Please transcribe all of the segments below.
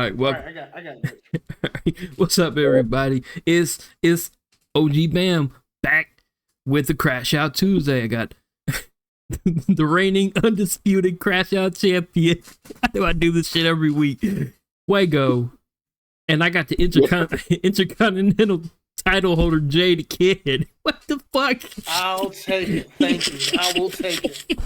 right, well, I got it. what's up, everybody? It's OG Bam back with the Crashout Tuesday. I got the reigning undisputed Crashout champion. Why do I do this shit every week? Wago, and I got the intercontinental title holder Jay the Kid. What the fuck? I'll take it. Thank you. I will take it.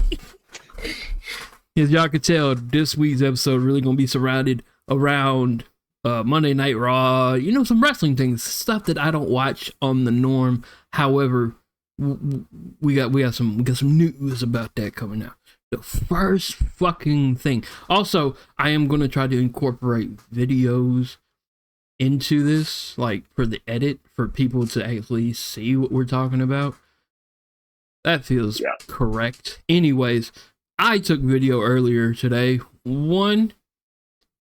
As y'all can tell, this week's episode really gonna be surrounded around Monday Night Raw. You know, some wrestling things, stuff that I don't watch on the norm. However, we got some news about that coming out. The first fucking thing. Also, I am gonna try to incorporate videos into this, like for the edit, for people to actually see what we're talking about. That feels correct. Anyways, I took video earlier today. One,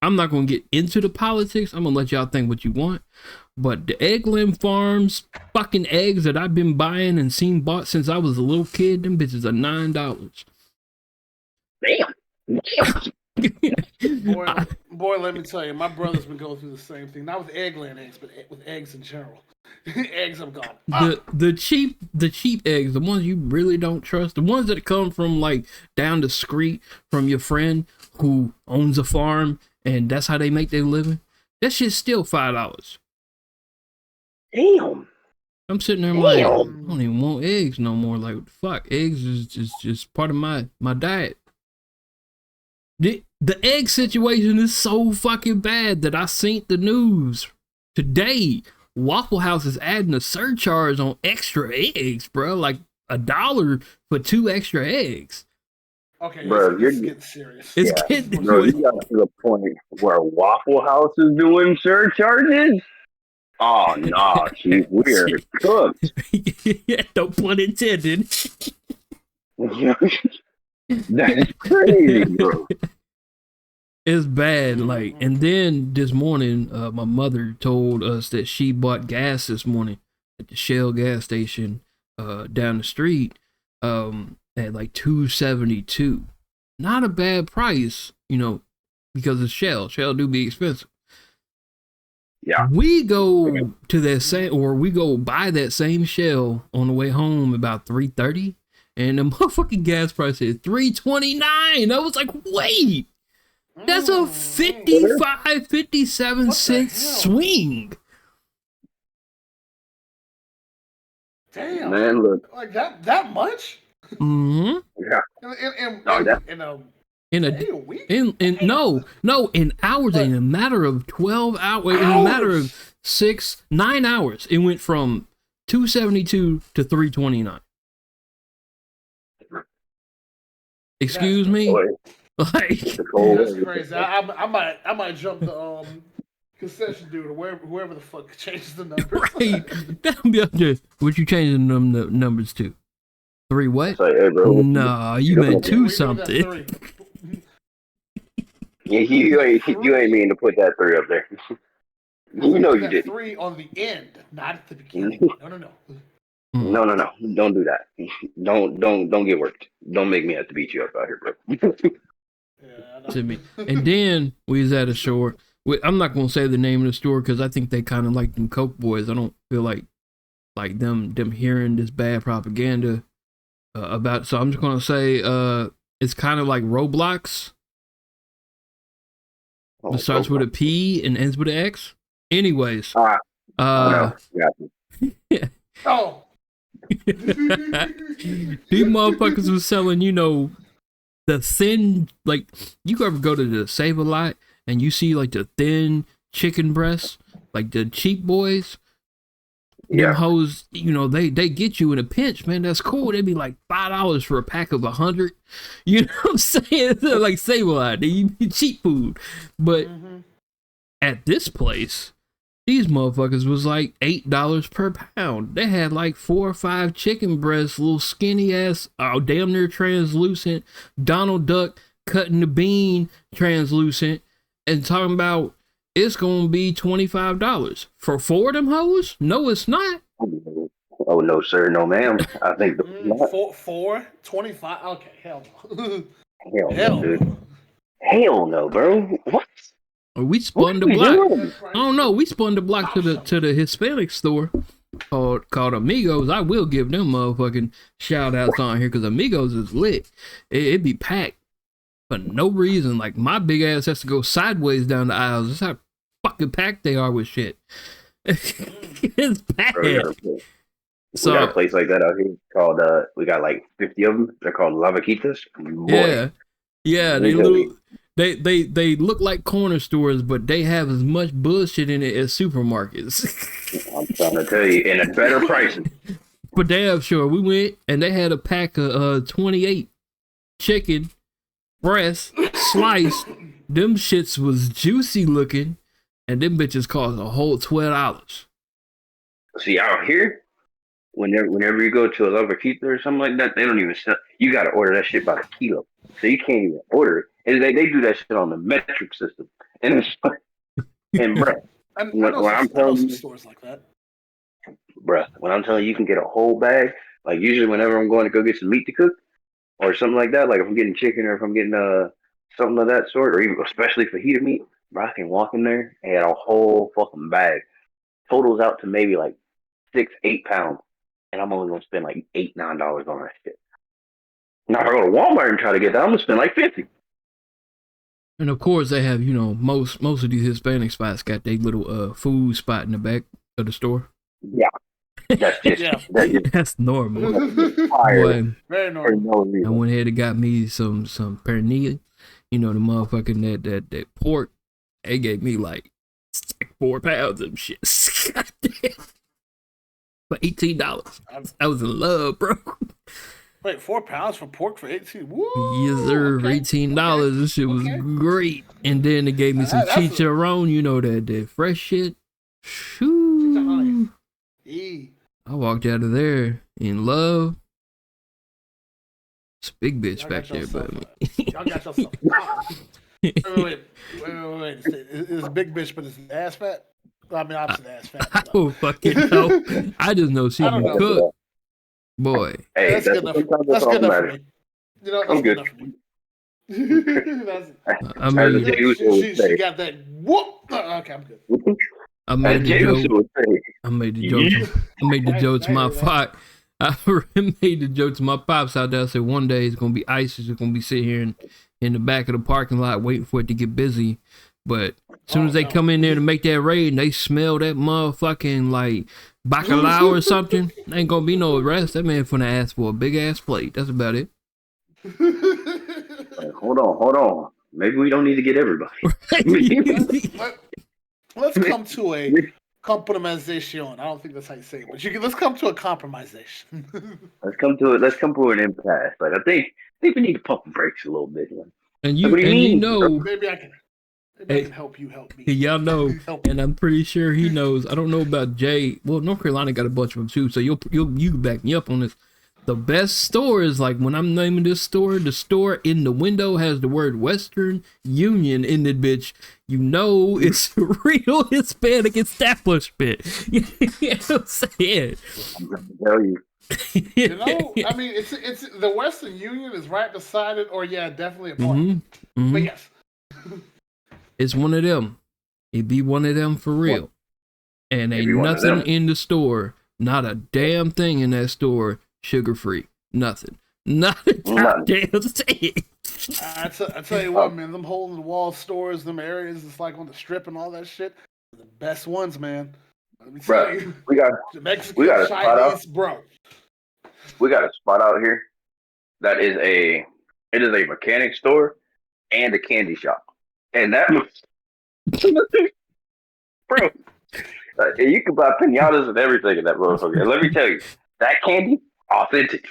I'm not going to get into the politics. I'm going to let y'all think what you want. But the Eggland Farms fucking eggs that I've been buying and seen bought since I was a little kid, them bitches are $9. Damn. Boy, let me tell you, my brother's been going through the same thing. Not with eggland eggs, but with eggs in general. Eggs have gone up. The cheap eggs, the ones you really don't trust, the ones that come from like down the street from your friend who owns a farm and that's how they make their living. That shit's still $5. Damn. I'm sitting there like, I don't even want eggs no more. Like, fuck, eggs is just part of my diet. The egg situation is so fucking bad that I seen the news today. Waffle House is adding a surcharge on extra eggs, bro. Like $1 for 2 extra eggs. Okay, bro, you're getting serious. It's getting bro, you got to the point where Waffle House is doing surcharges. Oh no, chief, we're cooked. Yeah, don't pun intended. That's crazy, bro. It's bad, like, and then this morning, my mother told us that she bought gas this morning at the Shell gas station, down the street, at like $2.72. Not a bad price, you know, because it's Shell. Shell do be expensive. Yeah. We go to that same, or we go buy that same Shell on the way home about 3:30, and the motherfucking gas price is $3.29. I was like, wait. That's a 57 cent swing. Damn. Man, look. Like that much? Mm-hmm. Yeah. In a week? No, in hours, in a matter of 12 hours, in a matter of 9 hours, it went from 272 to 329. Excuse me? Like, that's crazy. I might jump the concession dude or whoever the fuck changes the numbers. Right. That'll be up there. What you changing them the numbers to? 3 what? Like, hey, bro, nah, you meant 2 something. Yeah, you ain't mean to put that 3 up there. You know you did. 3 on the end, not at the beginning. No. No. Don't do that. Don't get worked. Don't make me have to beat you up out here, bro. To me. And then we was at a store. I'm not gonna say the name of the store because I think they kind of like them Coke boys. I don't feel like them hearing this bad propaganda about. So I'm just gonna say it's kind of like Roblox. It starts with a P and ends with an X. Anyways, no. Yeah. Oh. These motherfuckers was selling, you know, the thin, like, you ever go to the Save-A-Lot and you see like the thin chicken breasts, like the cheap boys. Them hoes, you know, they get you in a pinch, man. That's cool. They'd be like $5 for a pack of 100. You know what I'm saying? They're like Save-A-Lot. They cheap food. But at this place, these motherfuckers was like $8 per pound. They had like 4 or 5 chicken breasts, little skinny ass, damn near translucent, Donald Duck cutting the bean translucent, and talking about it's gonna be $25 for 4 of them hoes. No, it's not. Oh no, sir, no, ma'am. I think four 25. Okay, hell no. Hell no, dude. Hell no, bro. What? We spun the block. I don't know. We spun the block to the Hispanic store called Amigos. I will give them motherfucking shout outs on here because Amigos is lit. It be packed for no reason. Like my big ass has to go sideways down the aisles. That's how fucking packed they are with shit. It's bad. So, we got a place like that out here called we got like 50 of them. They're called Lavaquitas. Yeah. They look like corner stores, but they have as much bullshit in it as supermarkets. I'm trying to tell you, and at better prices. But damn sure, we went and they had a pack of 28 chicken breasts sliced. Them shits was juicy looking, and them bitches cost a whole $12. See, out here, whenever you go to a Lavaquita or something like that, they don't even sell. You got to order that shit by the kilo, so you can't even order it. And they do that shit on the metric system, and it's and bruh, when I'm telling you, stores like that, bruh, when I'm telling you, you can get a whole bag. Like usually, whenever I'm going to go get some meat to cook or something like that, like if I'm getting chicken or if I'm getting something of that sort, or even especially fajita meat, bro, I can walk in there and get a whole fucking bag. Totals out to maybe like 6-8 pounds, and I'm only gonna spend like $8-9 on that shit. Now if I go to Walmart and try to get that, I'm gonna spend like $50. And of course, they have, most of these Hispanic spots got their little food spot in the back of the store. Yeah, that's just that's normal. Very normal. I went ahead and got me some pernil. The motherfucking that pork. They gave me like 4 pounds of shit. Goddamn. For $18. I was in love, bro. Wait, 4 pounds for pork for 18? Woo! Yes, sir. Okay. $18. This shit was great. And then they gave me some chicharron, that fresh shit. Shoo. I walked out of there in love. It's a big bitch back there, but y'all got yourself. Wait. It's a big bitch, but it's ass fat? I mean, obviously ass fat. I don't fucking know. I just know she can cook. Boy. Hey, that's good enough. That's good enough for me. I'm good. I mean, she got that whoop. Okay, I'm good. I made the joke to my fuck. I made the joke to my pops out there. I said one day it's gonna be ISIS. It's gonna be sitting here in the back of the parking lot waiting for it to get busy. But as soon as they come in there to make that raid and they smell that motherfucking like bacalao or something, ain't gonna be no arrest. That man finna ask for a big ass plate. That's about it. Hold on. Maybe we don't need to get everybody. Let's come to a compromisation. I don't think that's how you say it, but let's come to a compromisation. Let's come to an impasse. Like I think we need to pump the brakes a little bit. And maybe I can help you help me. Y'all know, and I'm pretty sure he knows. I don't know about Jay. Well, North Carolina got a bunch of them too, so you can back me up on this. The best store is like when I'm naming this store, the store in the window has the word Western Union in it, bitch. It's a real Hispanic establishment. You know what I'm saying? I'm gonna tell you. I mean, it's the Western Union is right beside it, or definitely a part. Mm-hmm. But yes. It's one of them. It be one of them for real. And ain't nothing in the store, not a damn thing in that store, sugar free. Nothing. Not a goddamn thing. I tell you what, man, them hole in the wall stores, them areas, it's like on the strip and all that shit, the best ones, man. Let me tell you. We got a spot out. Bro. We got a spot out here that is a mechanic store and a candy shop. And that was, bro, you can buy pinatas and everything in that motherfucker. And let me tell you, that candy, authentic.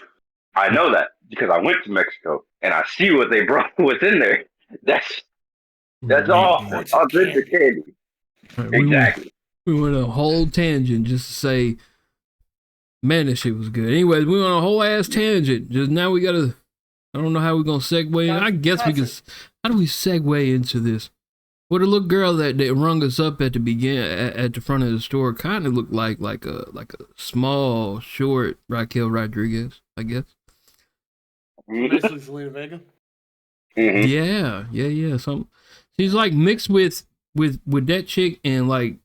I know that because I went to Mexico and I see what they brought what's in there. That's all authentic candy. Exactly. We went a whole tangent just to say, man, this shit was good. Anyways, we went on a whole ass tangent. Just now we gotta. I don't know how we're gonna segue in. I guess we can. How do we segue into this? Well, the little girl that rung us up at the front of the store kind of looked like a small, short Raquel Rodriguez, I guess. Basically Selena Vega. Mm-hmm. Yeah. She's like mixed with with that chick and like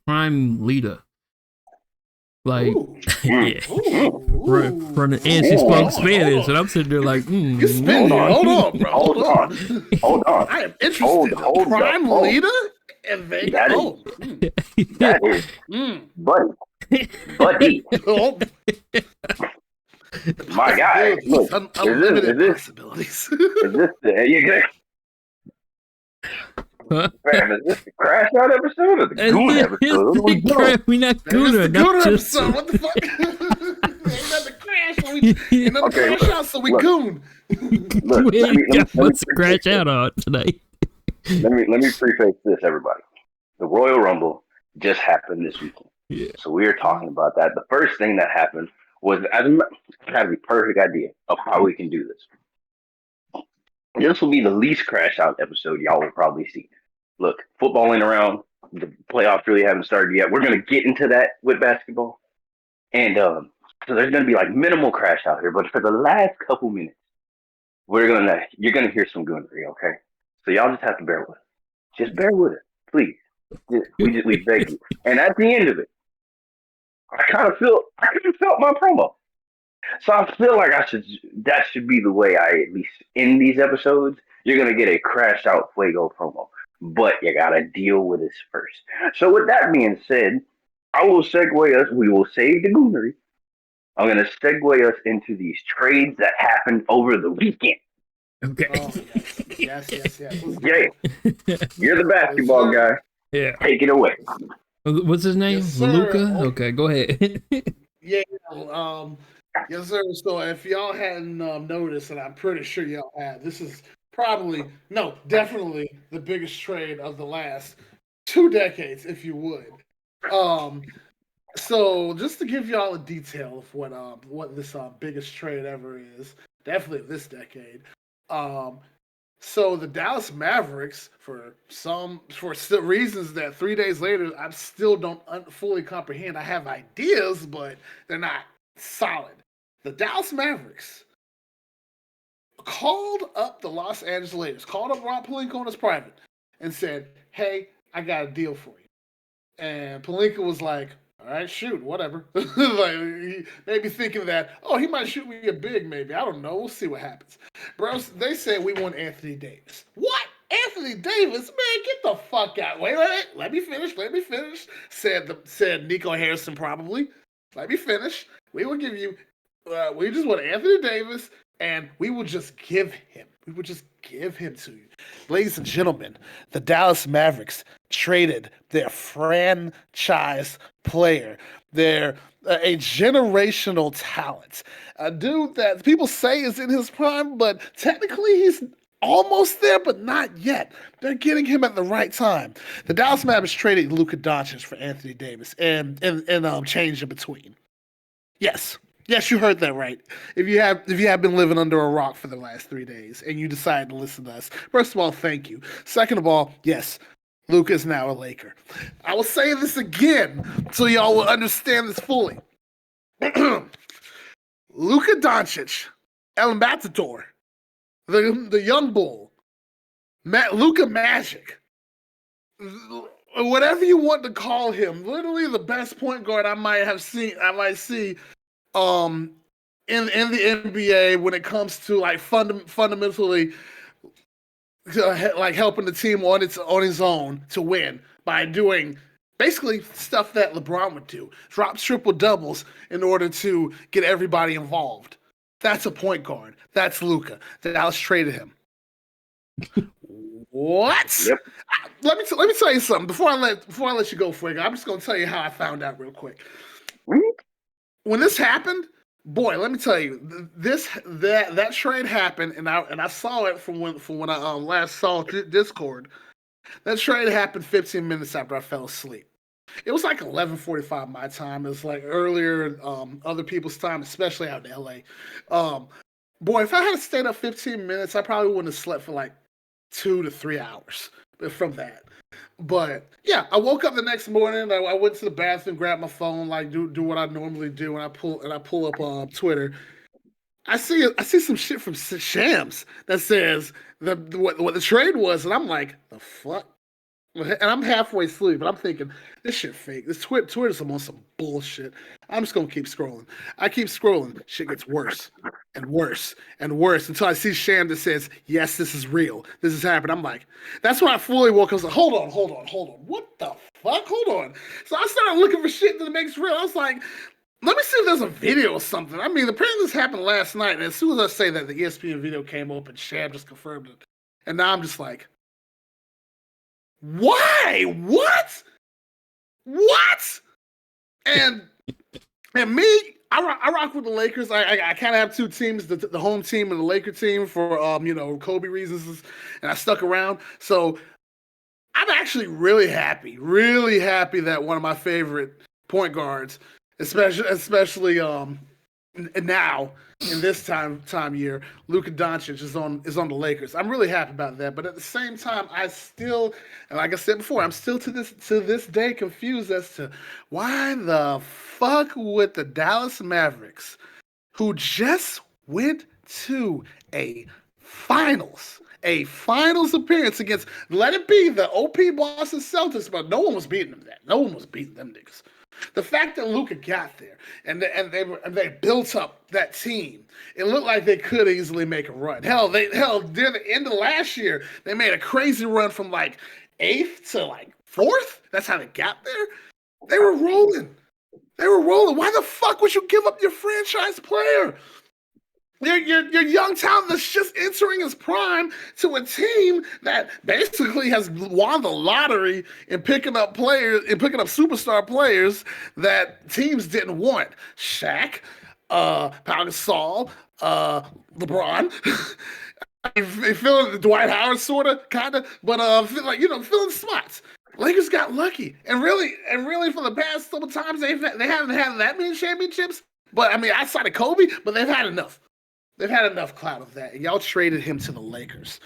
Prime Lita. Like, yeah. Running, and she spoke Spanish, and I'm sitting there like, You're spinning. Hold on, bro. Hold on. I am interested. Prime Leader and Vegas. That is buddy. My guy, look, unlimited possibilities. Is this the huh? Man, is this the Crashout episode or the Goon episode? We not Gooner. The Gooner episode. What the fuck? Ain't nothing crash. Ain't nothing crash out, so we goon. Look, let's crash out on tonight. Let me preface this, everybody. The Royal Rumble just happened this weekend. Yeah. So we are talking about that. The first thing that happened was I have the perfect idea of how we can do this. This will be the least crash out episode y'all will probably see. Look, football ain't around. The playoffs really haven't started yet. We're going to get into that with basketball. And so there's going to be like minimal crash out here. But for the last couple minutes, you're going to hear some goonery, okay? So y'all just have to bear with us. Just bear with us, please. We beg you. And at the end of it, I kind of felt my promo. So I feel like that should be the way I at least end these episodes. You're going to get a Crash Out Fuego promo. But you got to deal with this first. So with that being said, we will save the goonery. I'm going to segue us into these trades that happened over the weekend. Okay. Oh, yes. Jay, you're the basketball guy. Yeah. Take it away. What's his name? Yes, Luca? Okay, go ahead. Yeah. Yes, sir. So if y'all hadn't noticed, and I'm pretty sure y'all have, this is definitely the biggest trade of the last 2 decades, if you would. So just to give y'all a detail of what this biggest trade ever is, definitely this decade. So the Dallas Mavericks, for reasons that 3 days later I still don't fully comprehend. I have ideas, but they're not solid. The Dallas Mavericks called up the Los Angeles Lakers, called up Rob Pelinka on his private, and said, "Hey, I got a deal for you." And Pelinka was like, "All right, shoot, whatever." Like, he maybe thinking that, he might shoot me a big, maybe. I don't know. We'll see what happens. Bro, they said we want Anthony Davis. What? Anthony Davis? Man, get the fuck out. Wait. Let me finish. Said Nico Harrison probably. Let me finish. We will give you, we just want Anthony Davis, and we will just give him. We would just give him to you. Ladies and gentlemen, the Dallas Mavericks traded their franchise player, a generational talent, a dude that people say is in his prime, but technically he's almost there, but not yet. They're getting him at the right time. The Dallas Mavericks traded Luka Doncic for Anthony Davis and change in between. Yes, you heard that right. If you have been living under a rock for the last 3 days and you decided to listen to us, first of all, thank you. Second of all, yes, Luka is now a Laker. I will say this again so y'all will understand this fully. Luka Doncic, El Matador, the young bull, Luka Magic, whatever you want to call him, literally the best point guard I might see in the NBA when it comes to like fundamentally like helping the team on his own to win by doing basically stuff that LeBron would do, drop triple doubles in order to get everybody involved. That's a point guard. That's Luka. Dallas traded him. What? Yep. Let me tell you something before I let you go, Fuego. I'm just gonna tell you how I found out real quick. When this happened, boy, let me tell you, that trade happened, and I saw it from when I last saw Discord. That trade happened 15 minutes after I fell asleep. It was like 11:45 my time. It was like earlier other people's time, especially out in LA. Boy, if I had stayed up 15 minutes, I probably wouldn't have slept for like 2 to 3 hours from that. But yeah, I woke up the next morning. I went to the bathroom, grabbed my phone, like do what I normally do, and I pull up Twitter. I see some shit from Shams that says what the trade was, and I'm like, the fuck. And I'm halfway asleep, but I'm thinking, this shit fake. This Twitter's on some bullshit. I'm just gonna keep scrolling. I keep scrolling. Shit gets worse and worse and worse until I see Sham that says, yes, this is real. This is happening. I'm like, that's when I fully woke up. I was like, hold on. What the fuck? Hold on. So I started looking for shit that makes real. I was like, let me see if there's a video or something. I mean, apparently this happened last night, and as soon as I say that, the ESPN video came up and Sham just confirmed it. And now I'm just like, why? What? And me, I rock with the Lakers. I kind of have two teams, the home team and the Laker team for Kobe reasons, and I stuck around. So I'm actually really happy that one of my favorite point guards, especially now in this time year, Luka Doncic is on the Lakers. I'm really happy about that. But at the same time, I still, and like I said before, I'm still to this day confused as to why the fuck would the Dallas Mavericks, who just went to a finals appearance against, let it be the OP Boston Celtics, but no one was beating them that. No one was beating them niggas. The fact that Luka got there and they built up that team, it looked like they could easily make a run. Hell, near the end of last year, they made a crazy run from like 8th to like 4th. That's how they got there. They were rolling. Why the fuck would you give up your franchise player? Your young talent that's just entering his prime to a team that basically has won the lottery in picking up superstar players that teams didn't want. Shaq, Pau Gasol, LeBron. Feeling Dwight Howard sorta, kinda, but filling spots. Lakers got lucky, and really for the past couple times they haven't had that many championships. But I mean, outside of Kobe, but they've had enough. They've had enough clout of that. And y'all traded him to the Lakers.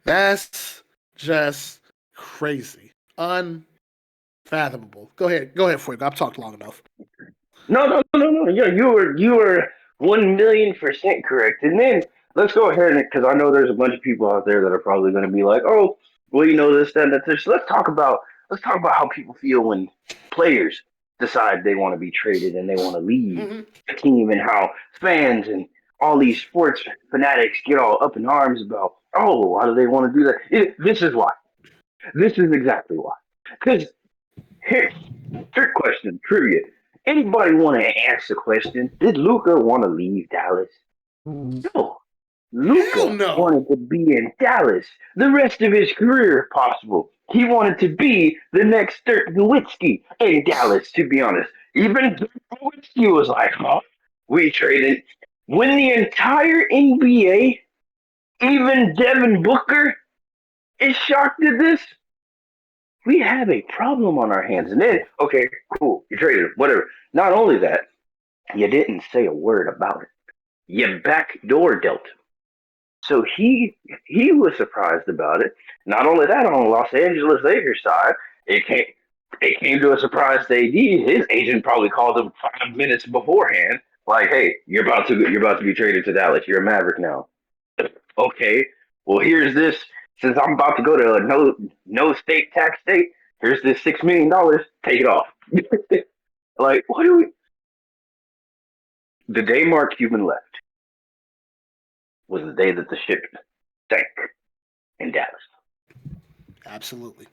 That's just crazy. Unfathomable. Go ahead, Fuego. I've talked long enough. No. Yeah, you were 1,000,000% correct. And then let's go ahead, because I know there's a bunch of people out there that are probably going to be like, oh, well, this, that, and that. So let's talk about how people feel when players decide they want to be traded and they want to leave the team, and how fans and all these sports fanatics get all up in arms about, oh, why do they want to do that? This is why. This is exactly why. Because here, trick question, trivia. Anybody want to ask the question? Did Luka want to leave Dallas? No. Luka wanted to be in Dallas the rest of his career, if possible. He wanted to be the next Dirk Nowitzki in Dallas, to be honest. Even Dirk Nowitzki was like, huh? We traded. When the entire NBA, even Devin Booker, is shocked at this, we have a problem on our hands. And then, okay, cool, you traded him, whatever. Not only that, you didn't say a word about it. You backdoor dealt him. So he was surprised about it. Not only that, on the Los Angeles Lakers side, it came to a surprise to AD. His agent probably called him 5 minutes beforehand. Like, hey, you're about to be traded to Dallas. You're a Maverick now. Okay, well, here's this. Since I'm about to go to a no state tax state, here's this $6 million. Take it off. Like, what do we? The day Mark Cuban left was the day that the ship sank in Dallas. Absolutely.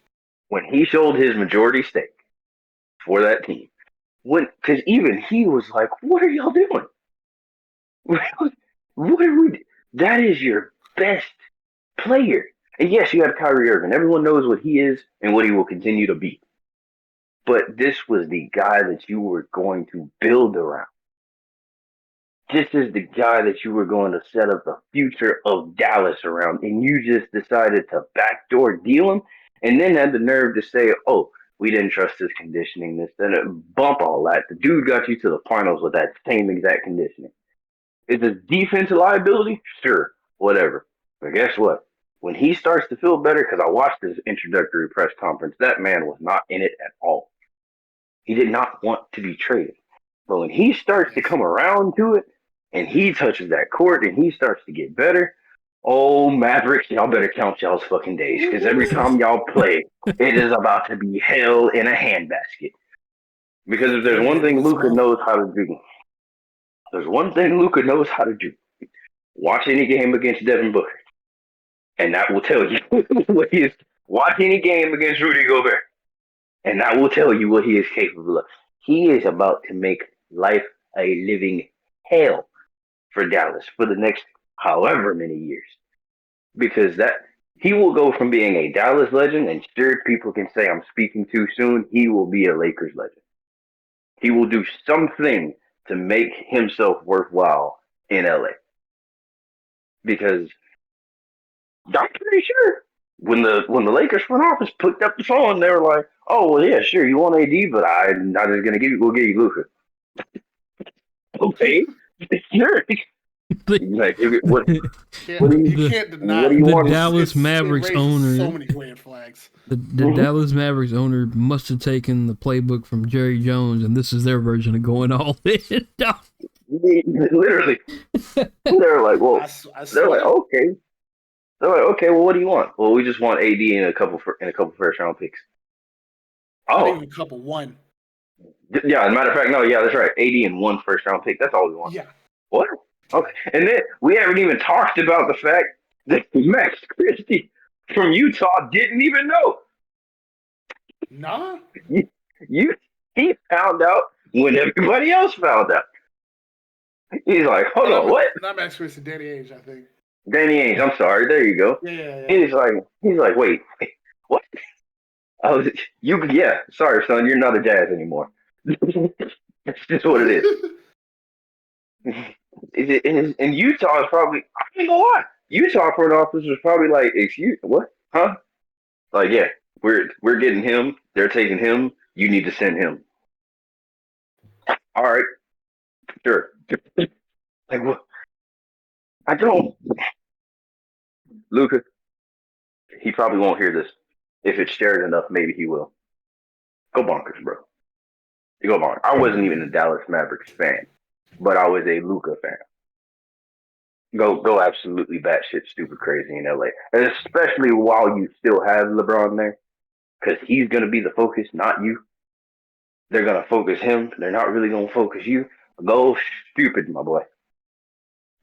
When he sold his majority stake for that team, because even he was like, what are y'all doing? What are we? That is your best player. And yes, you have Kyrie Irving. Everyone knows what he is and what he will continue to be. But this was the guy that you were going to build around. This is the guy that you were going to set up the future of Dallas around. And you just decided to backdoor deal him, and then had the nerve to say, oh, we didn't trust his conditioning, this, then bump all that. The dude got you to the finals with that same exact conditioning. Is his defense a liability? Sure, whatever. But guess what? When he starts to feel better, because I watched his introductory press conference, that man was not in it at all. He did not want to be traded. But when he starts to come around to it, and he touches that court, and he starts to get better, Oh, Mavericks, y'all better count y'all's fucking days, because every time y'all play, it is about to be hell in a handbasket. Because if there's one thing Luka knows how to do, watch any game against Devin Booker, and that will tell you what he is. Watch any game against Rudy Gobert, and that will tell you what he is capable of. He is about to make life a living hell for Dallas for the next however many years. Because that he will go from being a Dallas legend, and sure, people can say I'm speaking too soon, he will be a Lakers legend. He will do something to make himself worthwhile in LA. Because I'm pretty sure when the Lakers front office picked up the phone, they were like, "Oh well, yeah, sure, you want AD, but I'm not just gonna we'll give you Luka." Okay, sure. Like, what you can't deny the Dallas Mavericks owner. So many red flags. The Dallas Mavericks owner must have taken the playbook from Jerry Jones, and this is their version of going all in. Literally, they're like, well, they're like, okay. They're like, okay, well, what do you want? Well, we just want AD and a couple first round picks. Not even a couple, one. Yeah, as a matter of fact, no, yeah, that's right. AD and one first round pick. That's all we want. Yeah. What? Okay, and then we haven't even talked about the fact that Max Christie from Utah didn't even know. Nah. He found out when everybody else found out. He's like, hold on, what? Not Max Christie, Danny Ainge, I think. Danny Ainge, I'm sorry. There you go. Yeah. He's like, wait, what? Sorry, son, you're not a Jazz anymore. That's just what it is. And Utah is probably, I ain't gonna lie, Utah front office was probably like, excuse, what? Huh? Like, yeah, we're getting him. They're taking him. You need to send him. All right, sure. Like, what? I don't. Luka, he probably won't hear this. If it's shared enough, maybe he will. Go bonkers, bro. You go bonkers. I wasn't even a Dallas Mavericks fan, but I was a Luka fan. Go absolutely batshit stupid crazy in LA. And especially while you still have LeBron there. Because he's going to be the focus, not you. They're going to focus him. They're not really going to focus you. Go stupid, my boy.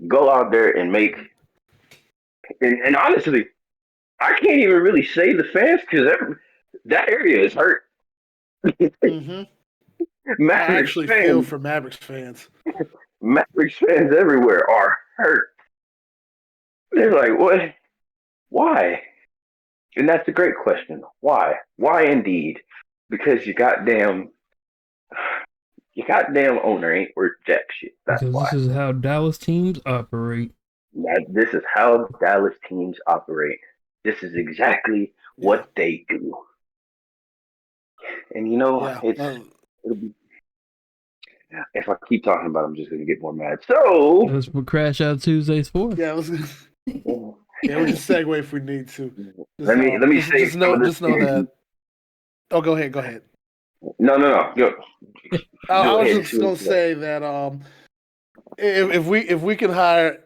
Go out there and make... And honestly, I can't even really say the fans because that area is hurt. Mm-hmm. I actually feel for Mavericks fans. Mavericks fans everywhere are hurt. They're like, what? Why? And that's a great question. Why? Why indeed? Because your goddamn owner ain't worth jack shit. That's because why. This is how Dallas teams operate. This is how Dallas teams operate. This is exactly what they do. And you know, it'll be. If I keep talking about it, I'm just going to get more mad. So that's what Crashout Tuesday's for. Yeah, we'll just segue if we need to. Let me say. Just know that. Oh, go ahead. No. Go. I was just gonna say that if we hire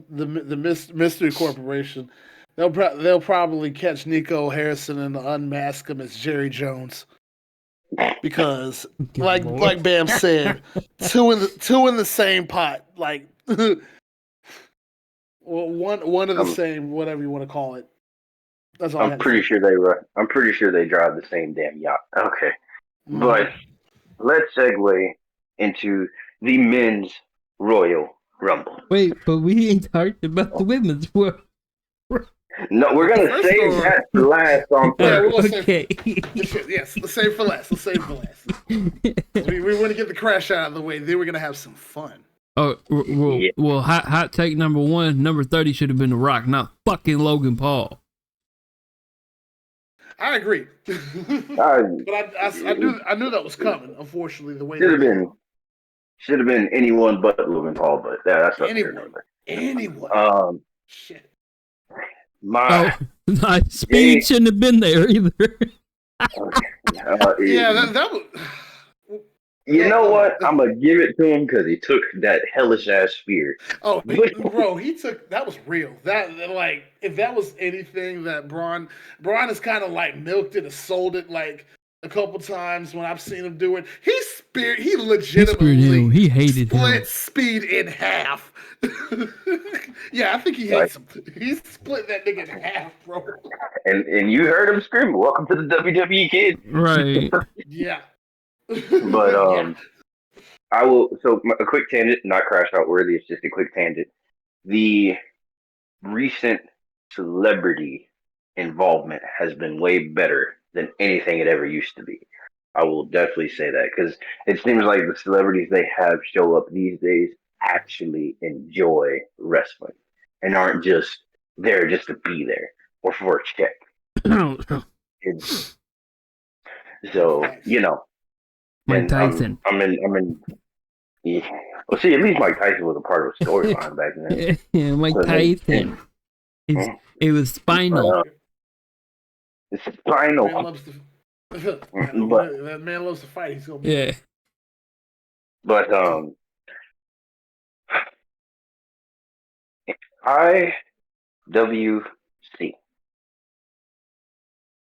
the Mystery Corporation, they'll probably catch Nico Harrison and unmask him as Jerry Jones. Because like Bam said, two in the same pot, like one of the same, whatever you want to call it. That's all. I'm pretty sure they drive the same damn yacht. Okay, but let's segue into the men's Royal Rumble. Wait, but we ain't talked about the women's world. No, we're gonna save that for last on purpose. Okay. Yes, let's save for last. We want to get the crash out of the way. Then we're gonna have some fun. Oh, well, hot take number 1, number 30 should have been The Rock, not fucking Logan Paul. I agree, but I knew that was coming. Unfortunately, the way should have been anyone but Logan Paul. But that's anyone. Shit. My speed shouldn't have been there either. That was. You know what? I'm gonna give it to him because he took that hellish ass spear. Oh, bro, he took that was real. That like if that was anything that Braun has kind of like milked it and sold it like a couple times when I've seen him do it. He legitimately He hated split him. Speed in half. Yeah, I think he hates him. He split that nigga in half, bro. And you heard him scream, "Welcome to the WWE, kid." Right. Yeah. But Yeah. I will. So a quick tangent, not crash out worthy. It's just a quick tangent. The recent celebrity involvement has been way better than anything it ever used to be. I will definitely say that because it seems like the celebrities they have show up these days actually enjoy wrestling and aren't just there just to be there or for a check. It's, so Facts. Mike and Tyson. I'm in. Yeah. Well, see, at least Mike Tyson was a part of a storyline back then. Yeah, Mike Tyson. It was spinal. It's spinal. Man loves to, that man loves to fight. He's gonna be Yeah. But IWC.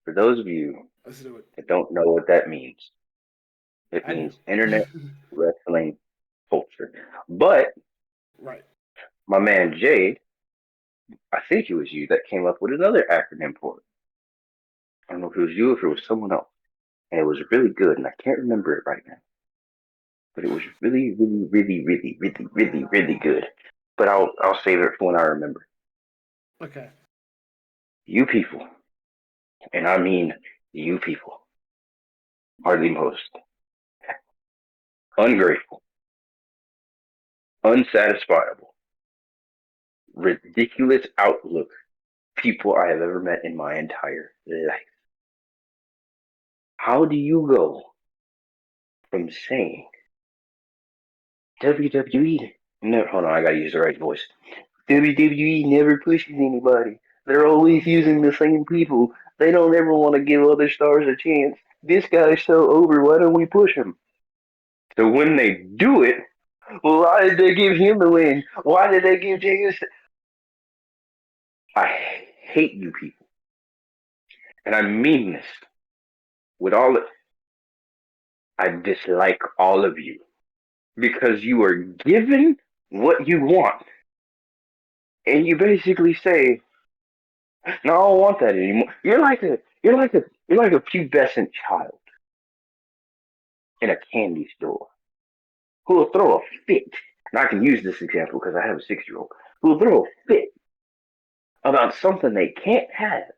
For those of you Let's do it. that don't know what that means, it means Internet Wrestling Culture. But Right. my man Jay, I think it was you that came up with another acronym for it. I don't know if it was you or if it was someone else. And it was really good, and I can't remember it right now. But it was really, really, really, really, really, really, really good. But I'll save it for when I remember. Okay. You people, and I mean you people, are the most ungrateful, unsatisfiable, ridiculous outlook people I have ever met in my entire life. How do you go from saying WWE? No, hold on, I gotta use the right voice. WWE never pushes anybody. They're always using the same people. They don't ever want to give other stars a chance. This guy's so over, why don't we push him? So when they do it, well, why did they give him the win? Why did they give James? I hate you people. And I mean this with all of I dislike all of you. Because you are given what you want. And you basically say, no, I don't want that anymore. You're like a pubescent child in a candy store who will throw a fit. And I can use this example because I have a 6-year-old who will throw a fit about something they can't have.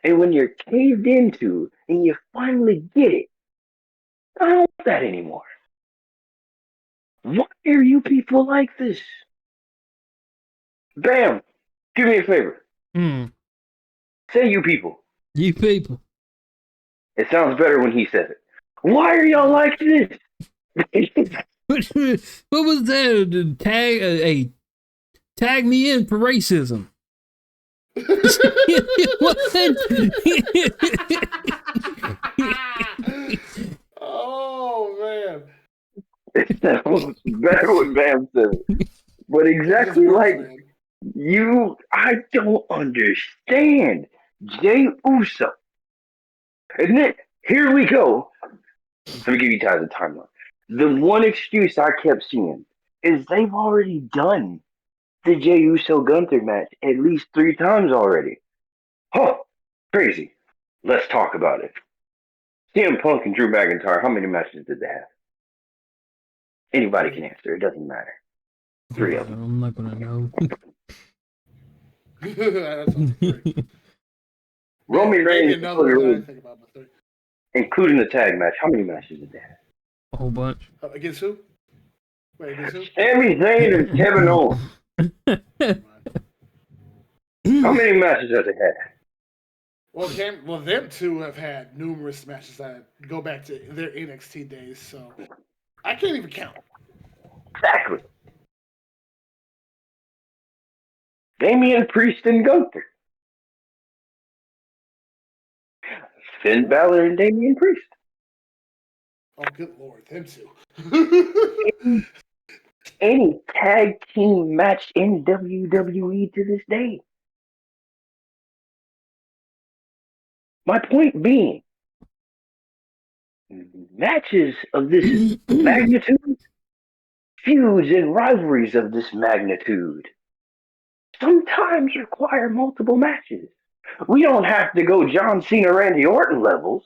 And when you're caved into and you finally get it, I don't want that anymore. Why are you people like this? Bam! Do me a favor. Say you people. You people. It sounds better when he says it. Why are y'all like this? What was that? Tag me in for racism. Oh man. It sounds better when Bam says it. But exactly like you, I don't understand. Jay Uso. And then, here we go. Let me give you guys a timeline. The one excuse I kept seeing is they've already done the Jey Uso Gunther match at least 3 times already. Huh, crazy. Let's talk about it. CM Punk and Drew McIntyre, how many matches did they have? Anybody can answer. It doesn't matter. 3 of them. I'm not gonna know. That sounds great. Roman Reigns, including the tag match, how many matches did they have? A whole bunch. Against who? Wait, against who? Sami Zayn and Kevin Owens. How many matches have they had? Well, them two have had numerous matches that go back to their NXT days, so I can't even count. Exactly. Damian Priest and Gunther. Finn Balor and Damian Priest. Oh, good lord, them two. Any tag team match in WWE to this day. My point being, matches of this magnitude, feuds and rivalries of this magnitude, sometimes require multiple matches. We don't have to go John Cena, Randy Orton levels,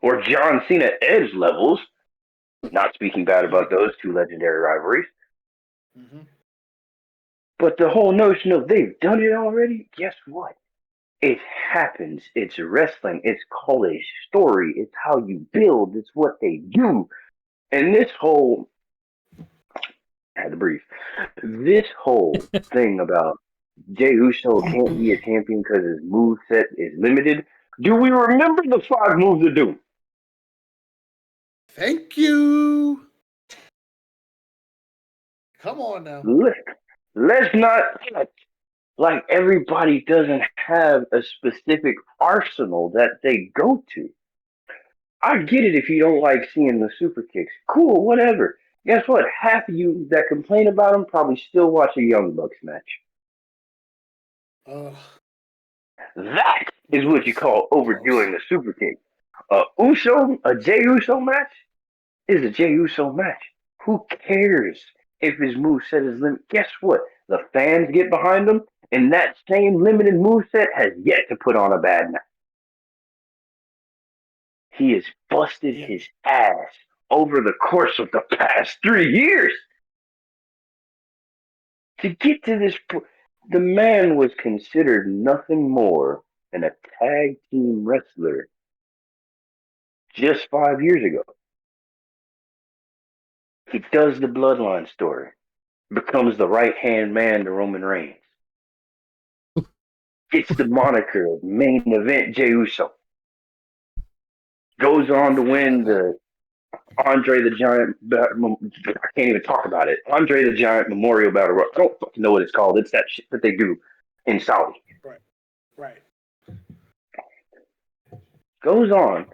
or John Cena, Edge levels. Not speaking bad about those two legendary rivalries. Mm-hmm. But the whole notion of they've done it already, guess what? It happens. It's wrestling. It's called a story. It's how you build. It's what they do. And this whole, I had to breathe. This whole thing about Jey Uso can't be a champion because his move set is limited. Do we remember the 5 moves of doom? Thank you. Come on now. Let's not act like everybody doesn't have a specific arsenal that they go to. I get it if you don't like seeing the super kicks. Cool, whatever. Guess what? Half of you that complain about them probably still watch a Young Bucks match. That is what you call overdoing the super kick. A Jey Uso match is a Jey Uso match. Who cares if his moveset is limited? Guess what? The fans get behind him, and that same limited moveset has yet to put on a bad match. He has busted his ass over the course of the past 3 years to get to this point. The man was considered nothing more than a tag team wrestler just 5 years ago. He does the bloodline story, becomes the right-hand man to Roman Reigns, gets the moniker of main event Jey Uso, goes on to win the Andre the Giant, I can't even talk about it. Andre the Giant Memorial Battle Royal. I don't fucking know what it's called. It's that shit that they do in Saudi. Right. Goes on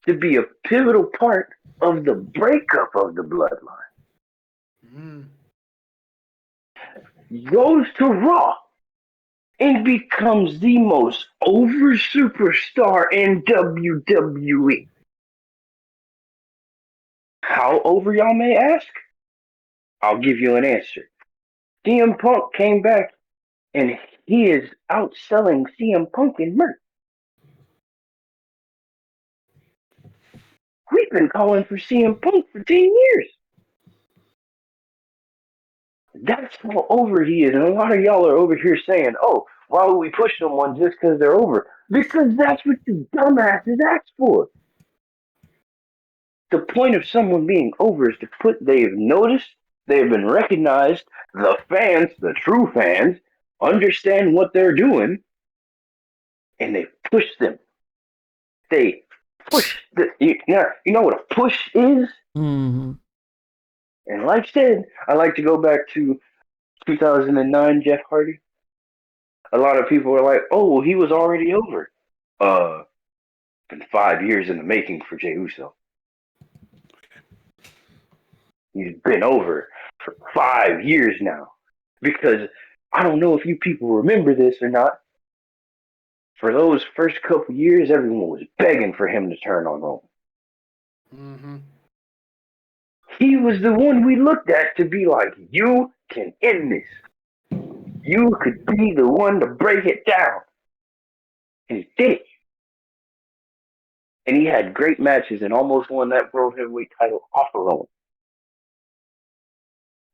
to be a pivotal part of the breakup of the bloodline. Goes to Raw and becomes the most over superstar in WWE. How over, y'all may ask? I'll give you an answer. CM Punk came back and he is outselling CM Punk in merch. We've been calling for CM Punk for 10 years. That's how over he is. And a lot of y'all are over here saying, oh, why would we push someone just because they're over? Because that's what you dumbasses asked for. The point of someone being over is to they've noticed, they've been recognized, the fans, the true fans, understand what they're doing, and they push them. They push. You know what a push is? Mm-hmm. And like I said, I like to go back to 2009 Jeff Hardy. A lot of people were like, oh, well, he was already over. Been 5 years in the making for Jey Uso. He's been over for 5 years now. Because I don't know if you people remember this or not. For those first couple years, everyone was begging for him to turn on Roman. Mm-hmm. He was the one we looked at to be like, you can end this. You could be the one to break it down. And he did it. And he had great matches and almost won that World Heavyweight title off of Roman.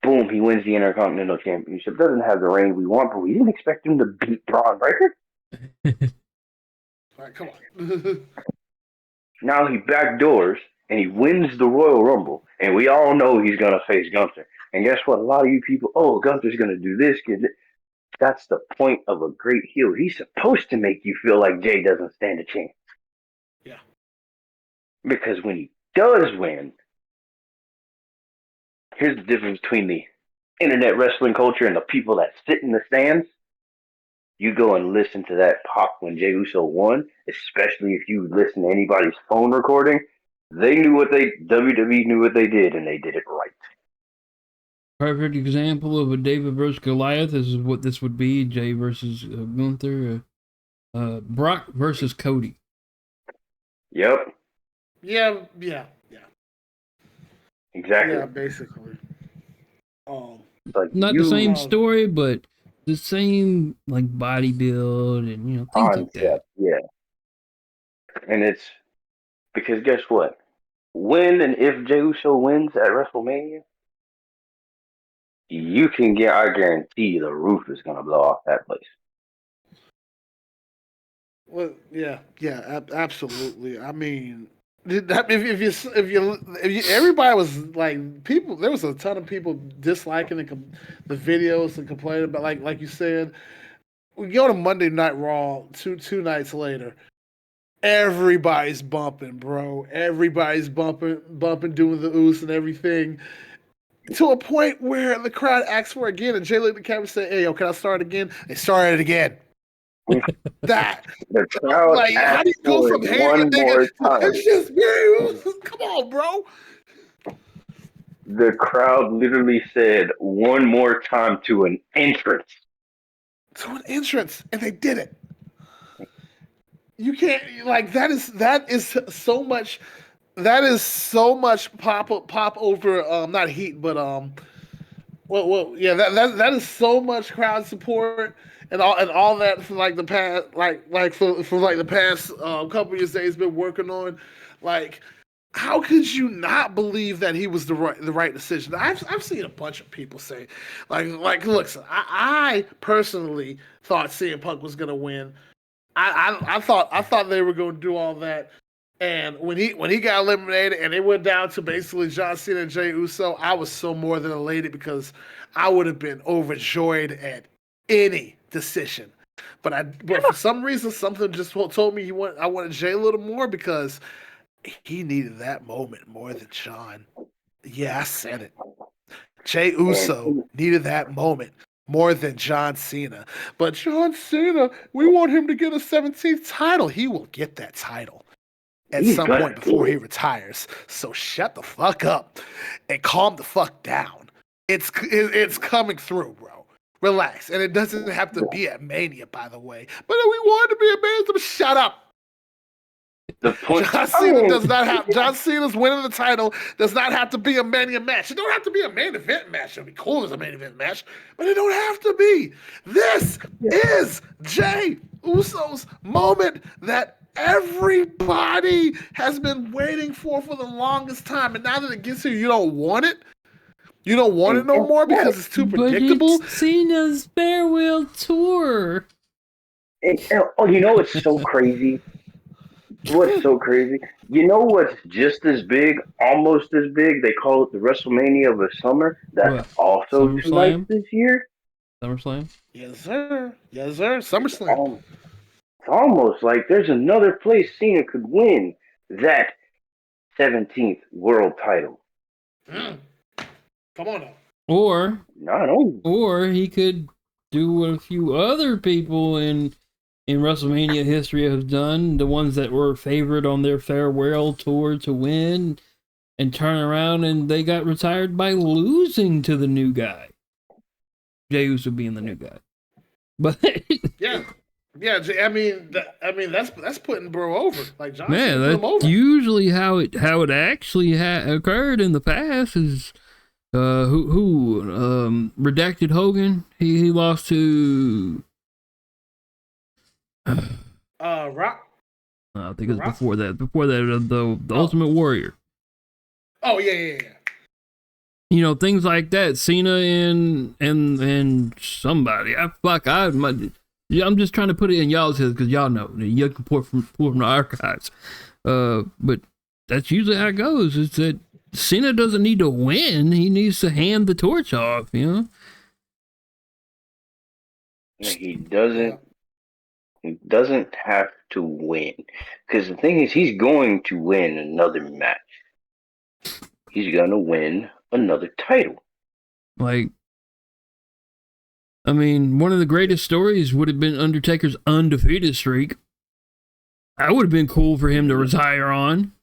Boom, he wins the Intercontinental Championship. Doesn't have the reign we want, but we didn't expect him to beat Braun Breaker. All right, come on. Now he backdoors and he wins the Royal Rumble. And we all know he's going to face Gunther. And guess what? A lot of you people, oh, Gunther's going to do this. That's the point of a great heel. He's supposed to make you feel like Jey doesn't stand a chance. Yeah. Because when he does win, here's the difference between the internet wrestling culture and the people that sit in the stands. You go and listen to that pop when Jey Uso won, especially if you listen to anybody's phone recording. WWE knew what they did, and they did it right. Perfect example of a David versus Goliath. This is what this would be: Jay versus Gunther, Brock versus Cody. Yep. Yeah. Exactly. Yeah, basically. Like Not the same story, but the same like body build and things like that. Yeah. And it's because guess what? When and if Jey Uso wins at WrestleMania, I guarantee the roof is gonna blow off that place. Well, yeah, absolutely. I mean, if you, everybody was like people. There was a ton of people disliking the videos and complaining about like you said. We go to Monday Night Raw two nights later. Everybody's bumping, bro. Everybody's bumping, doing the ooze and everything. To a point where the crowd asks for it again, and Jay looked at the camera and said, "Hey, yo, can I start again?" They started again. That the crowd like, how do you go from one more time? It's just me. Come on, bro. The crowd literally said one more time to an entrance. And they did it. You can't like that is so much. That is so much pop over. Not heat, but well, yeah. That is so much crowd support and all that from like the past from like the past couple of years that he's been working on. Like, how could you not believe that he was the right decision? I've seen a bunch of people say like look, I personally thought CM Punk was gonna win. I thought they were going to do all that, and when he got eliminated and it went down to basically John Cena and Jey Uso, I was so more than elated because I would have been overjoyed at any decision. But for some reason, something just told me I wanted Jey a little more because he needed that moment more than John. Yeah, I said it. Jey Uso needed that moment more than John Cena. But John Cena, we want him to get a 17th title. He will get that title at some point before he retires. So shut the fuck up and calm the fuck down. It's coming through, bro. Relax. And it doesn't have to be at Mania, by the way. But we want it to be at Mania. So shut up. John Cena's winning the title does not have to be a Mania match. It don't have to be a main event match. It'd be cool as a main event match, but it don't have to be. This is Jey Uso's moment that everybody has been waiting for the longest time, and now that it gets here, you don't want it. You don't want it no more because it's too predictable. But it's Cena's farewell tour. You know what's so crazy? What's so crazy? You know what's just as big, almost as big? They call it the WrestleMania of the summer. That's also tonight this year. SummerSlam? Yes, sir. SummerSlam. It's almost like there's another place Cena could win that 17th world title. Come on now. Or he could do what a few other people in WrestleMania history have done, the ones that were favored on their farewell tour to win, and turn around and they got retired by losing to the new guy. Jey Uso being the new guy. But yeah. I mean that's putting bro over. Like John, man, that's usually how it actually occurred in the past. Is who redacted Hogan? He lost to. Rock. I think it was before that. The Ultimate Warrior. Oh yeah. You know, things like that. Cena and somebody. I'm just trying to put it in y'all's heads because y'all know. You can pull from the archives. But that's usually how it goes. It's that Cena doesn't need to win. He needs to hand the torch off. You know. He doesn't. He doesn't have to win. Because the thing is, he's going to win another match. He's going to win another title. Like, I mean, one of the greatest stories would have been Undertaker's undefeated streak. That would have been cool for him to retire on.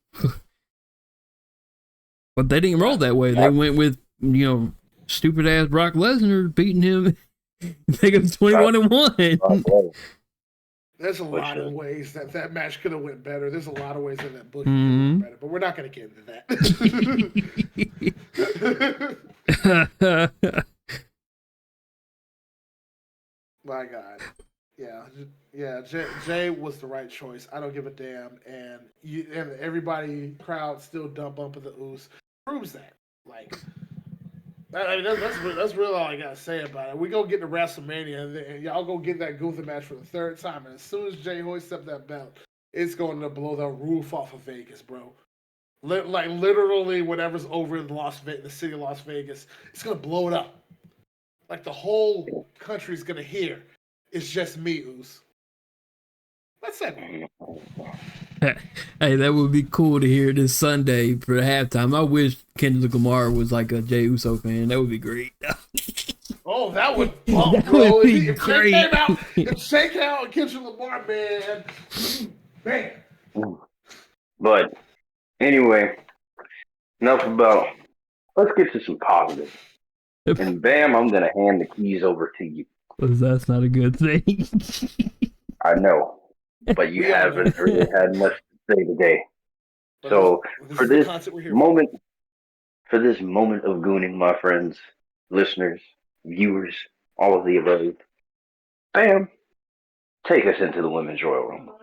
But they didn't roll that way. They went with, stupid ass Brock Lesnar beating him. Make him 21-1. There's a lot of ways that match could have went better. There's a lot of ways that booking could have went better, but we're not going to get into that. My God. Yeah. Jay was the right choice. I don't give a damn, and everybody crowd still dump Bump of the Oos proves that. Like, I mean, that's really all I gotta say about it. We go get to WrestleMania, and y'all go get that Gunther match for the third time, and as soon as Jay hoists up that belt, it's going to blow the roof off of Vegas, bro. Like literally, whatever's over in the city of Las Vegas, it's gonna blow it up. Like the whole country's gonna hear. It's just me, Oos. That's it. Hey, that would be cool to hear this Sunday for halftime. I wish Kendrick Lamar was like a Jey Uso fan. That would be great. Oh, that would bump, bro. If Shake came out and Kendrick Lamar, man. But anyway, enough about. Let's get to some positives. And bam, I'm gonna hand the keys over to you. Because that's not a good thing. I know, but you haven't really had much to say today. So for this moment of gooning, my friends, listeners, viewers, all of the above, bam, take us into the Women's Royal Rumble.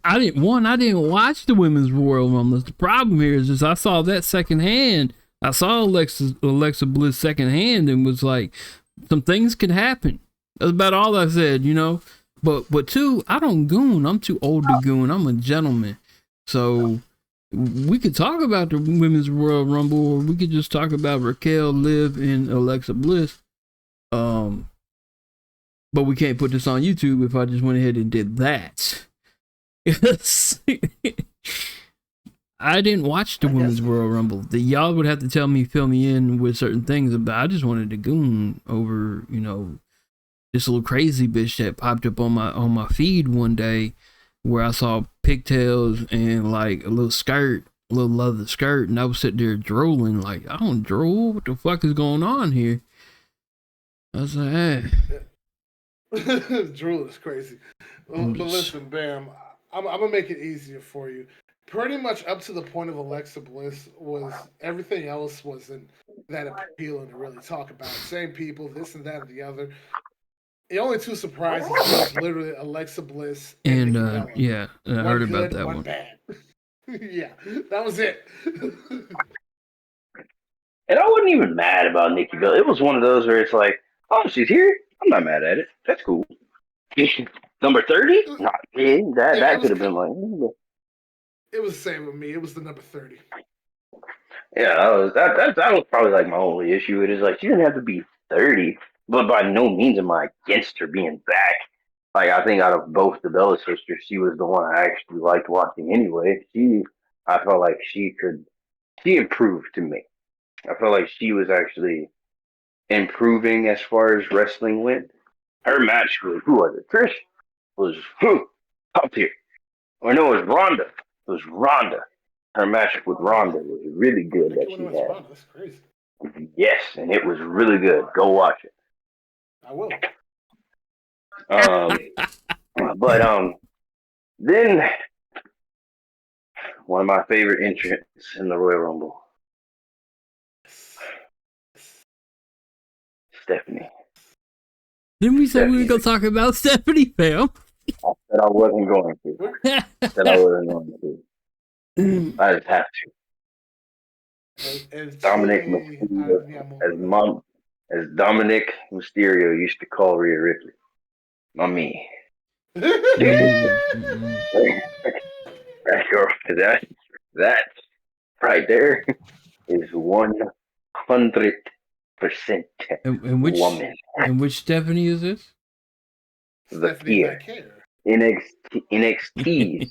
I didn't watch the Women's Royal Rumble. The problem here is just I saw that secondhand. I saw Alexa Bliss secondhand and was like, some things can happen. That's about all I said, But two, I don't goon. I'm too old to goon. I'm a gentleman. So we could talk about the Women's Royal Rumble, or we could just talk about Raquel, Liv, and Alexa Bliss. But we can't put this on YouTube if I just went ahead and did that. I didn't watch the Women's Royal Rumble. Y'all would have to fill me in with certain things, but I just wanted to goon over, this little crazy bitch that popped up on my feed one day, where I saw pigtails and like a little leather skirt, and I was sitting there drooling, like, I don't drool. What the fuck is going on here? I was like, hey. Drool is crazy. But listen, Bam, I'm gonna make it easier for you. Pretty much up to the point of Alexa Bliss was everything else wasn't that appealing to really talk about. Same people, this and that and the other. The only two surprises was literally Alexa Bliss and I heard about that one. Bad. Yeah, that was it. And I wasn't even mad about Nikki Bella. It was one of those where it's like, oh, she's here. I'm not mad at it. That's cool. Number 30? That could have been like. It was the same with me. It was the number 30. Yeah, that was probably like my only issue. It is like she didn't have to be 30, but by no means am I against her being back. Like, I think out of both the Bella sisters, she was the one I actually liked watching anyway. I felt like she improved to me. I felt like she was actually improving as far as wrestling went. Her match with, who was it? Trish was up here. Or no, it was Ronda. It was Ronda. Her match with Ronda was really good that she had. That's crazy. Yes, and it was really good. Go watch it. I will. But then one of my favorite entrants in the Royal Rumble, Stephanie. Didn't we say we were going to talk about Stephanie, fam? I said I wasn't going to. I just have to. And Dominic Mysterio, as Dominic Mysterio used to call Rhea Ripley, mommy. That right there is 100% woman. And which Stephanie is this? The Kia. NXT's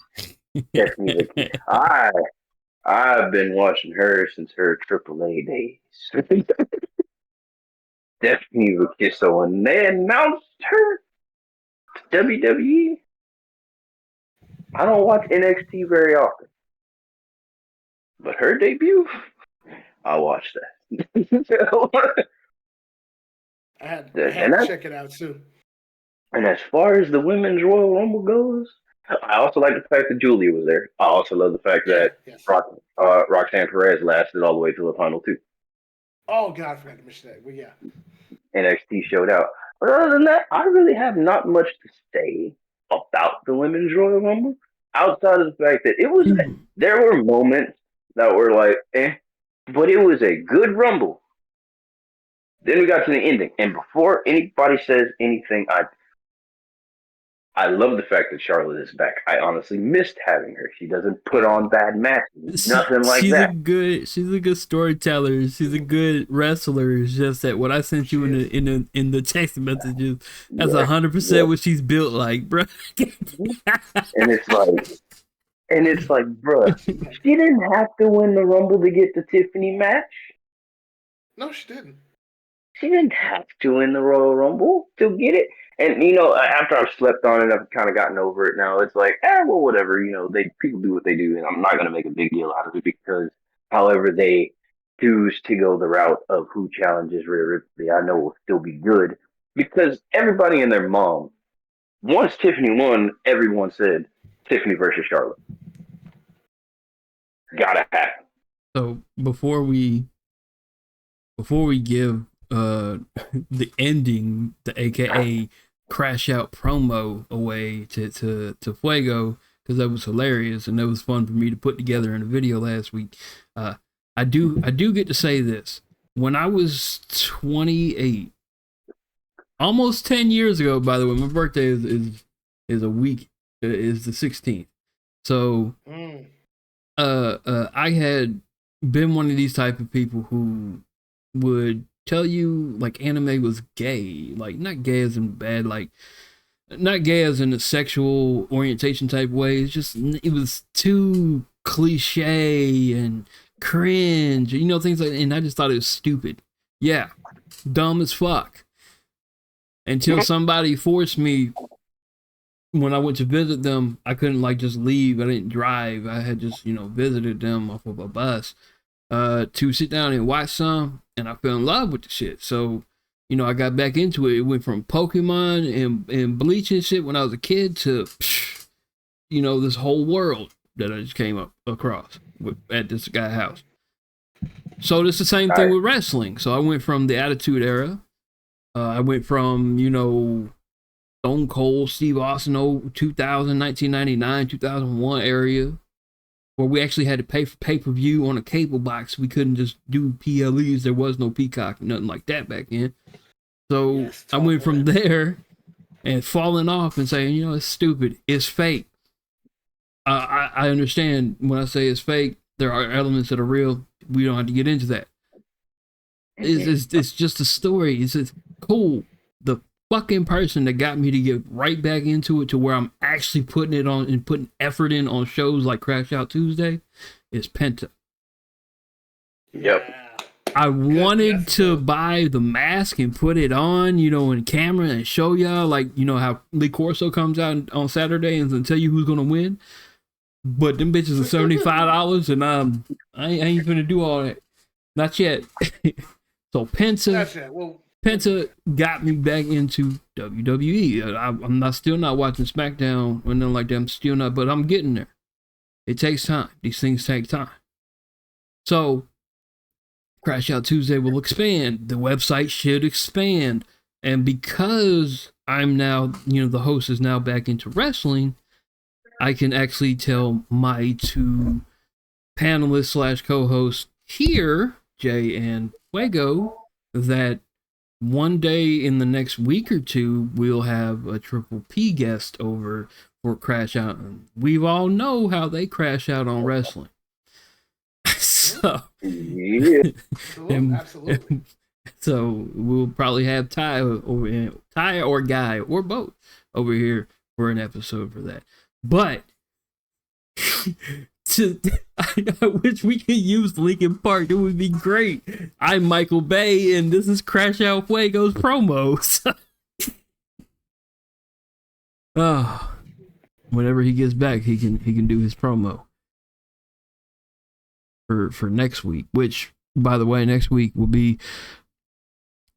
Stephanie the Kia. I've been watching her since her AAA days. Stephanie the Kia. So when they announced her to WWE, I don't watch NXT very often, but her debut, I watched that. I had and to that, check it out too. and as far as the women's Royal Rumble goes, I also like the fact that Julia was there. I also love the fact Yeah, that yes. Roxanne Perez lasted all the way to the final two. Oh God, I forgot to mention that. But yeah, NXT showed out. But other than that, I really have not much to say about the women's Royal Rumble outside of the fact that there were moments that were like, but it was a good Rumble. Then we got to the ending, and before anybody says anything, I love the fact that Charlotte is back. I honestly missed having her. She doesn't put on bad matches, nothing like She's that. she's a good storyteller. She's a good wrestler. It's just that what I sent you in the text messages, that's 100% what she's built like, bro. And it's like, bruh, she didn't have to win the Rumble to get the Tiffany match. no, she didn't. She didn't have to win the Royal Rumble to get it. And after I've slept on it, I've kind of gotten over it now. It's like, well, whatever. People do what they do, and I'm not gonna make a big deal out of it because, however they choose to go the route of who challenges Rhea Ripley, I know will still be good because everybody and their mom, once Tiffany won, everyone said Tiffany versus Charlotte. Gotta happen. So before we give the ending, the AKA Crashout promo away to Fuego, because that was hilarious and that was fun for me to put together in a video last week. I do get to say this. When I was 28, almost 10 years ago, by the way, my birthday is a week, is the 16th. So I had been one of these type of people who would tell you like anime was gay, like not gay as in bad, like not gay as in a sexual orientation type way. It's just, it was too cliche and cringe, things like that. And I just thought it was stupid. Yeah, dumb as fuck. Until somebody forced me, when I went to visit them, I couldn't like just leave. I didn't drive. I had just, visited them off of a bus to sit down and watch some, and I fell in love with the shit. So, I got back into it. It went from Pokemon and Bleach and shit when I was a kid to, this whole world that I just came across at this guy's house. So it's the same thing with wrestling. So I went from the Attitude Era. I went from, Stone Cold, Steve Austin, 2000, 1999, 2001 area, where we actually had to pay for pay-per-view on a cable box. We couldn't just do PLEs. There was no Peacock, nothing like that back then. So yes, I went from there and falling off and saying, it's stupid. It's fake. I understand when I say it's fake, there are elements that are real. We don't have to get into that. It's just a story. It's just cool. The fucking person that got me to get right back into it to where I'm actually putting it on and putting effort in on shows like Crashout Tuesday is Penta. Yep. I wanted to buy the mask and put it on, in camera and show y'all, like, how Lee Corso comes out on Saturday and tell you who's gonna win. But them bitches are $75, and I ain't gonna do all that. Not yet. So Penta got me back into WWE. I'm still not watching SmackDown or nothing like that. I'm still not, but I'm getting there. It takes time. These things take time. So Crashout Tuesday will expand. The website should expand. And because I'm now, the host is now back into wrestling, I can actually tell my two panelists / co-hosts here, Jay and Fuego, that one day in the next week or two, we'll have a Triple P guest over for Crashout. We all know how they crash out on wrestling. So, yeah. Absolutely. So we'll probably have Ty or Guy or both over here for an episode for that. But I wish we could use Linkin Park. It would be great. I'm Michael Bay, and this is Crashout Fuego's promos. Whenever he gets back, he can do his promo for next week, which by the way, next week will be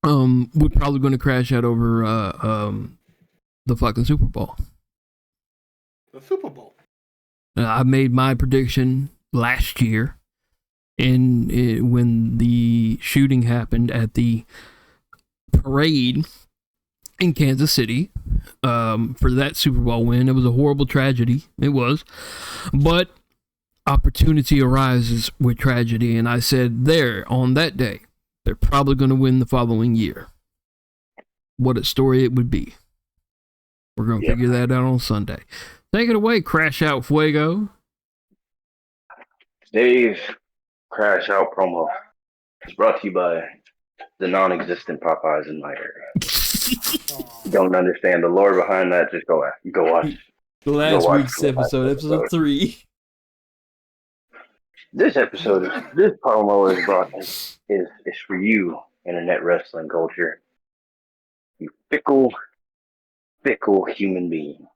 we're probably going to crash out over the fucking Super Bowl. The Super Bowl. I made my prediction last year, when the shooting happened at the parade in Kansas City for that Super Bowl win. It was a horrible tragedy. It was, but opportunity arises with tragedy, and I said there on that day they're probably going to win the following year. What a story it would be. We're going to figure that out on Sunday. Take it away, Crashout Fuego. Today's Crashout promo is brought to you by the non-existent Popeyes in my area. Don't understand the lore behind that, just go watch. Last week's episode 3. This promo is brought is for you, internet wrestling culture. You fickle human beings.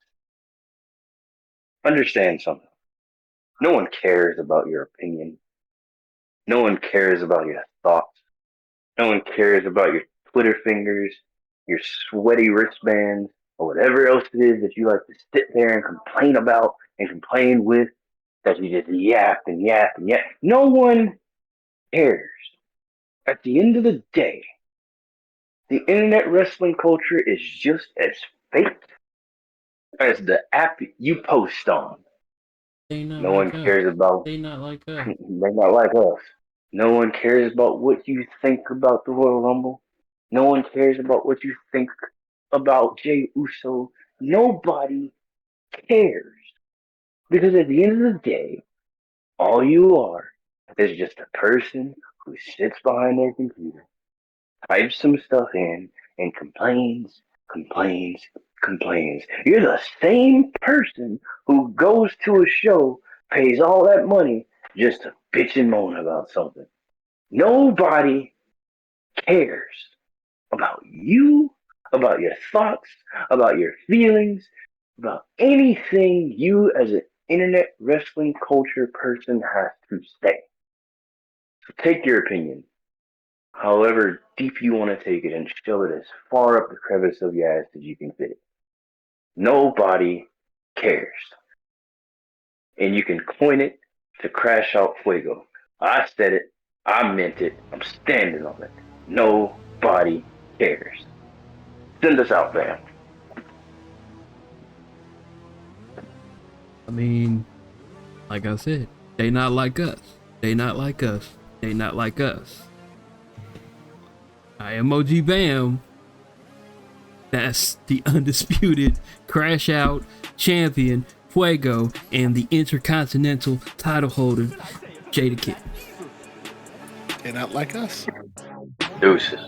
Understand something. No one cares about your opinion. No one cares about your thoughts. No one cares about your Twitter fingers, your sweaty wristbands, or whatever else it is that you like to sit there and complain about and complain with, that you just yap and yap and yap. No one cares. At the end of the day, the internet wrestling culture is just as fake as the app you post on. No one cares about. They not like us. They're not like us. No one cares about what you think about the Royal Rumble. No one cares about what you think about Jey Uso. Nobody cares. Because at the end of the day, all you are is just a person who sits behind their computer, types some stuff in, and complains. You're the same person who goes to a show, pays all that money just to bitch and moan about something. Nobody cares about you, about your thoughts, about your feelings, about anything you as an internet wrestling culture person has to say. So take your opinion, however deep you want to take it, and shove it as far up the crevice of your ass as you can fit it. Nobody cares. And you can coin it to Crashout Fuego. I said it. I meant it. I'm standing on it. Nobody cares. Send us out, fam. I mean, like I said, they not like us. They not like us. They not like us. I am OG Bam. That's the undisputed Crashout champion, Fuego, and the Intercontinental title holder, Jada Kid. They're not like us. Deuces.